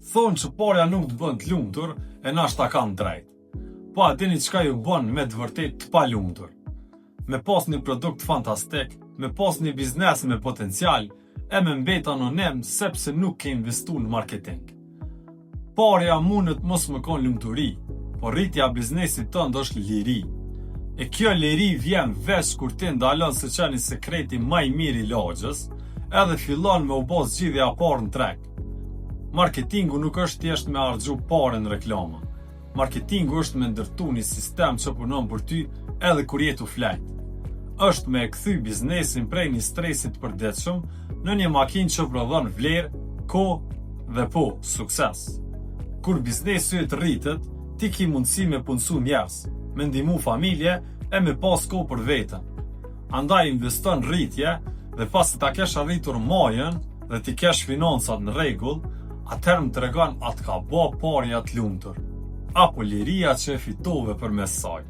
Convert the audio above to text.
Thonë që parja nuk të bën të lumtur, e nashta kanë drejt. Po a dini çka ju bën me të vërtet të pa lumtur? Me pas një produkt fantastik, me pas një biznes me potencial, e me mbet anonim sepse nuk ke investu në marketing. Parja mundet mos më kon lumturi, por rritja biznesit tënd është liri. E kjo liri vjen veç kur ti ndalon se qeni sekreti më i mirë i lagjës, edhe fillon me u bë zgjidhja parë në treg. Marketingu nuk është thjesht me harxhu parë në reklama. Marketingu është me ndërtu një sistem që punon për ty edhe kur je tu flet. Është me e kthy biznesin prej një stresit përditshëm në një makinë që prodhon vlerë, kohë dhe sukses. Kur biznesi yt rritet, ti ke mundësi me punësu njerëz, me ndihmu familje e me pas kohë për veten. Andaj investon rritje dhe pasi ta kesh arritur majën dhe ti kesh financat në rregull, atëherë më tregon atë ka bë parja të lumtur, apo liria që e fitove përmes saj.